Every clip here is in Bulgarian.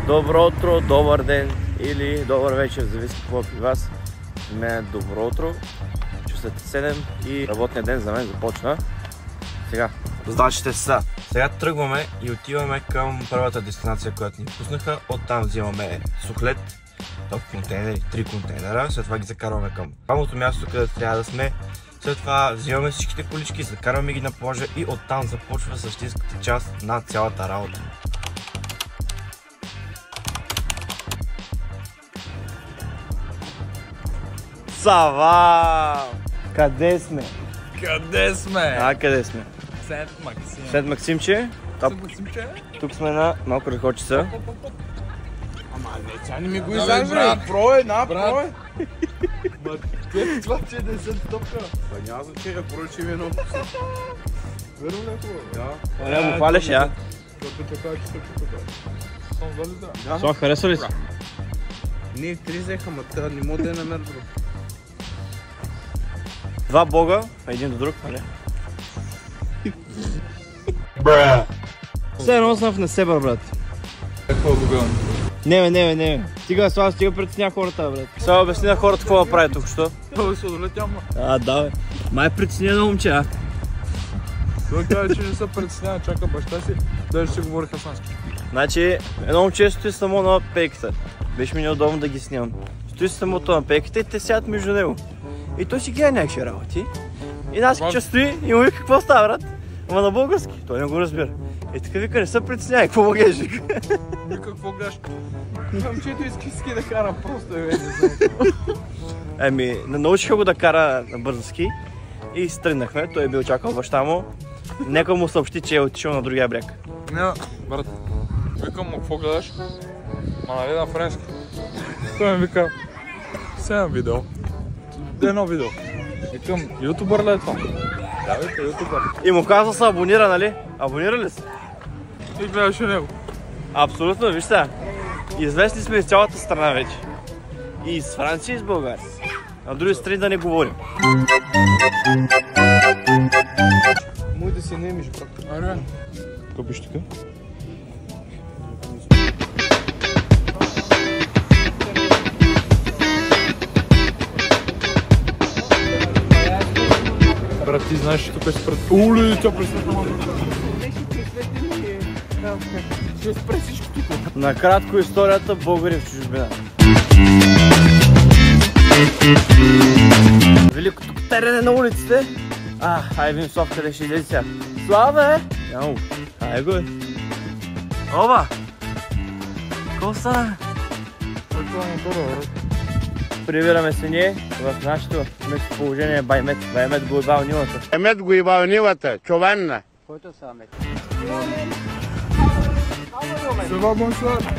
Добро утро, добър ден или добър вечер, зависи какво е при вас. За мен е добро утро, часът е 7 и работният ден за мен започна. Сега, значите са. Сега тръгваме и отиваме към първата дестинация, която ни пуснаха. Оттам взимаме сухлет, топ контейнери, 3 контейнера. След това ги закарваме към самото място, където трябва да сме. След това взимаме всичките колички, закарваме ги на плажа и оттам започва същинската част на цялата работа. Сава! Къде сме? Къде сме? Къде сме? След Максим. След Максимче. Тук сме на малко ръхочица. Ама не, тя не ми го изажда. Прой, прой. Ма, това че е 10 топка. Ба няма значение, поръчи ми едно вкусно. Верно ли е хубаво? Да. Не го хваляш, я? Като така, че се така. Сон вали да. Сон, харесва ли си? Не, 3 взеха, ма тя не мога да я намеря друг. Два бога, един до друг, нали? Все едно съм в несебър, брат. Какво е богълно? Не. Стига притесня хората, брат. Сега обясни на хората какво да прави тук, що? Това се отлетя, ма. Да, бе. Май притеснено момче, а? Той каза, че не се притеснява, чака баща си, даже ще говори хасански. Значи, едно момче стои само на пейката. Беше ми неудобно да ги снимам. Стои самото на пейката и те сядат между него. И той си гледа някакви работи. И Наскича стои и му вика, какво става, брат? Ама на български. Той не го разбира. И така вика, не се притеснявай, какво му гледаш? Вика, какво гледаш? Момчето иска да кара просто, не знам. Научиха го да кара на бърза ски и стръгнахме. Той е бил чакал баща му. Некой му съобщи, че е отишъл на другия бряг. Не, брат. Викам му, какво гледаш? Ма нали на френски. Той ми вика, седем видео. Едно видео. Викам, ютубър ли е това? Да, вика, ютубър. И му казва се абонира, нали? Абонира ли се? И гледаше него. Абсолютно, виж сега. Известни сме из цялата страна вече. И из Франция, и из България. На други страни да не говорим. Мой да се наемиш, брат. Аре. Какво биш така? Брат, ти знаеш, че тук е спред... Уле, тя пресветна. Ще спре всичко тук. Накратко историята българи в чужбина. Великото терене на улиците. Хайде вим Слав, къде ще излезе сега. Славе! Яу, хайде го е. Оба! Какво стана? Прибираме се ние в нашето местоположение Баймет. Баймет го ебал нивата. Баймет го ебал нивата, чованна. Който са Баймет? Това бонсуар.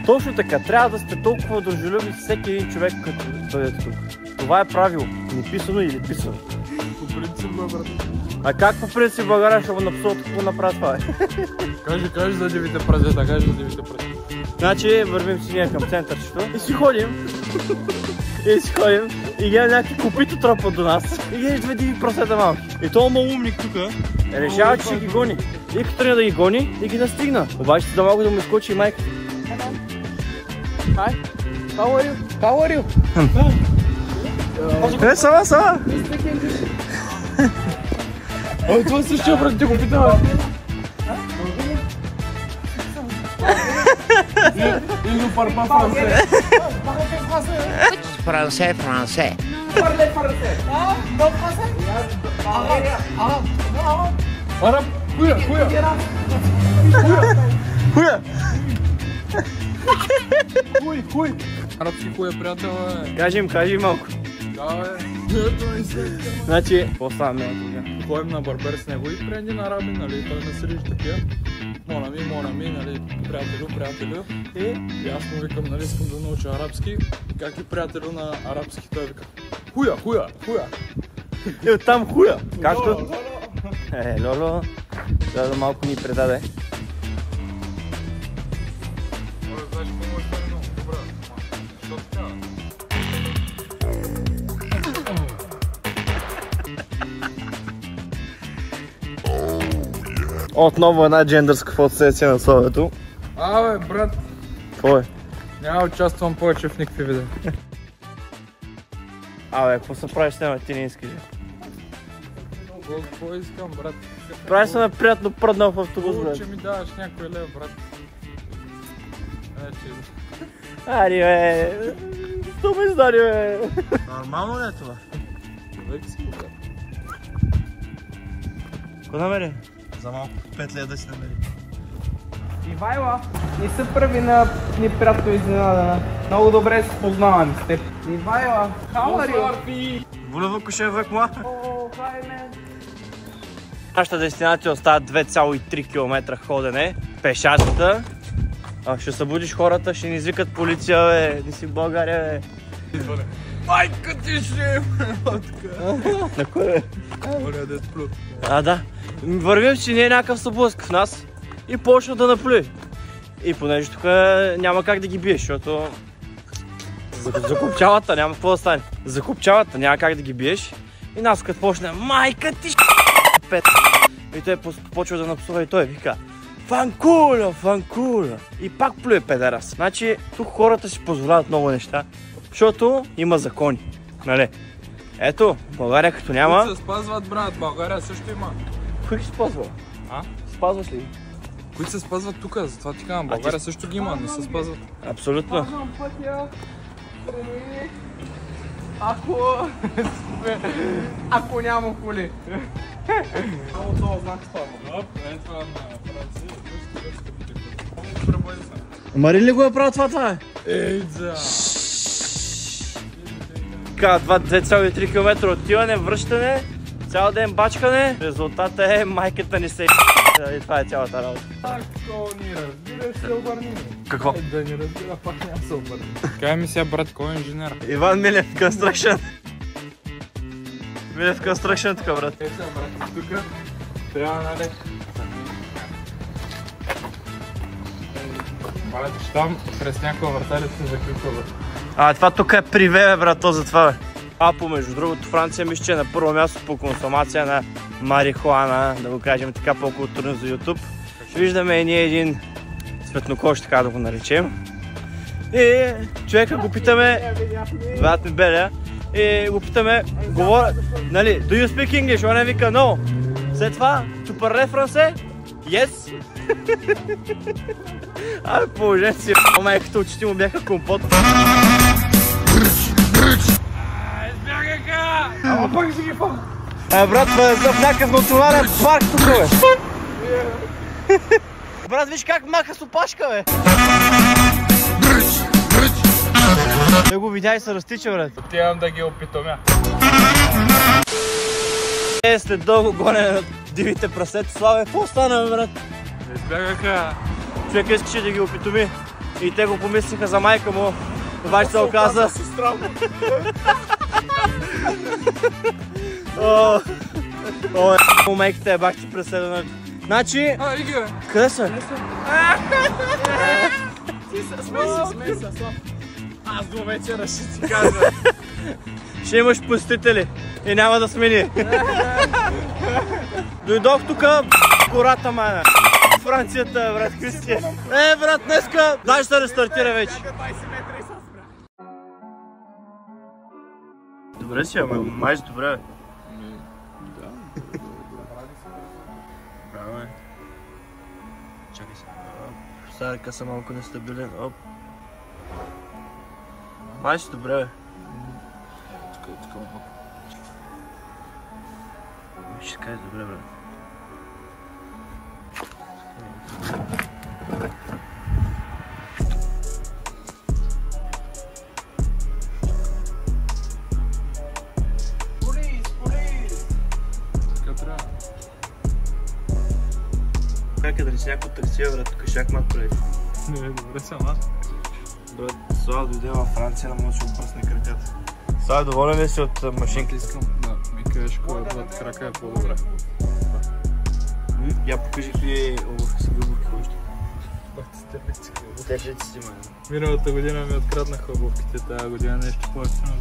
Точно така, трябва да сте толкова дружелюбни с всеки един човек, като дойдете тук. Това е правило. Неписано или писано. По принцип, брат. А как по принцип България ще го напсуват какво направят това? Кажи за дивите празета, Значи вървим си ние към центърчето и си ходим. И гледам някакви копито тропат до нас. И гледаш две диви прасета малки. И този малумник тук решава, че ще ги гони. И като тръгна да ги гони, и ги настигна. Обаче за малко да му изкочи и майка. Hi, how are you? Сава! Ой, това същия, брат, те го питава. Il ne parle pas français. Français. Parle français. Non français? Араб, хуя. Арабски хуя, приятел, е. Кажи малко. Да, Значи, какво става мен тук? Ходим на барбер с него и преди на араби, нали, той не седиш такива. Монами, нали, приятелю. И аз му викам, нали, искам да науча арабски. Как и приятелю на арабски, той вика, хуя. И оттам хуя. Както? Лоло. Да малко ни предаде. Знаеш какво е това много добра? Що така? Отново една джендърска фотосесия на словето. Абе, брат, Какво е? няма участвам повече в никакви видео. Абе, какво се правиш с nema, ти не искаш? Какво искам, брат? Прави се ме приятно пръднал в автобус, брат. Че ми даваш някой лев, брат. Ари, бе! Що ме издари, бе? Нормално ли е това? Човек си, брат. Какво намери? За малко 5 лет да си намери. Ивайла, не се прави на неприятно изненадана. Много добре се познавам с теб. Ивайла, how are you? Булева коше век ма. Oh, hi man. Нашата дестинация остава 2,3 км ходене. Пешачата. Ще събудиш хората, ще ни извикат полиция, бе. Не си в България, бе. Майка ти ще е, На кой, бе? Оля да сплю. Да. Вървим, че не е някакъв съблъск в нас и почна да наплюи. И понеже тук няма как да ги биеш, защото закопчавата няма какво да стане. Закопчавата няма как да ги биеш и нас като почне майка ти пет. И той почва да напсува и той вика фанкула, фанкула. И пак плюе педерас. Значи тук хората си позволяват много неща, защото има закони. Нали? Ето, България като няма... Които се спазват, брат, България също има. Кой ги спазва? А? Спазваш ли? Които се спазват тук, затова ти казвам, България също ги има, не се спазват. Абсолютно. Познам пътя. Трени. Ако няма коли. Много това знак спазва. Е това на Франция. Мари ли го е правил това е? Ейдза! Така, 2,3 км отиване, връщане, цял ден бачкане. Резултатът е майката ни се и това е цялата работа. Ако ни разбираш, се обърни. Какво? Да ни разбира, пак няма се обърни. Кай ми сега, брат, кой е инженер? Иван Милев, Construction. Милев, Construction тук, брат. Е, сега, брат, тук трябва, нали? Брат, че там през някаква враталица се заключва, брат. Това тук е приве, брат, то за това, бе. Апо, между другото, Франция мисля, че е на първо място по консумация на марихуана, да го кажем така по-културно за YouTube. Виждаме ние един цветнокож, така да го наречем. И човека го питаме, брат ми Беля, и го питаме, говоря, нали, do you speak English? Он вика, no. След това, tu parles français? Yes. Положен си, майката очите му бяха компот. Ама пак си ги фам! Брат, в някакъв национален парк тук, бе. Брат, виж как маха с опашка, бе. Той го видя и се разтича, брат. Отивам да ги опитомя. След дълго гоне на дивите прасета, Славе, какво стана, бе, брат? Избягаха. Човек искаше да ги опитоми и те го помислиха за майка му, обаче се оказа... Майката е бах ти преследвана. Значи... Иги, бе! Къде са? Смей се, Слав. Аз до вечера ще си кажа. Ще имаш посетители и няма да смени. Дойдох тука, гората майна. Францията, брат Кристия. Брат, днеска дай ще рестартира вече. Добре си, ама май си добре. Да. Браво е. Чакай се. Сега къса малко нестабилен. Оп. Май си добре, бе. Тук малко. Ще кажеш добре, брат. Чакай да не си някакво таксия, брат, тук шак мат прави. Не, добре сама. Брат, Слава дойде във Франция, не може да си опръсне краката. Слава, доволен ли си от машинки? Искам да ми кажеш кой брат крака е по-добре. Я покажи какви обувки са обувки още. Те си миналата година ми откраднаха обувките, тази година нещо по-ефтино.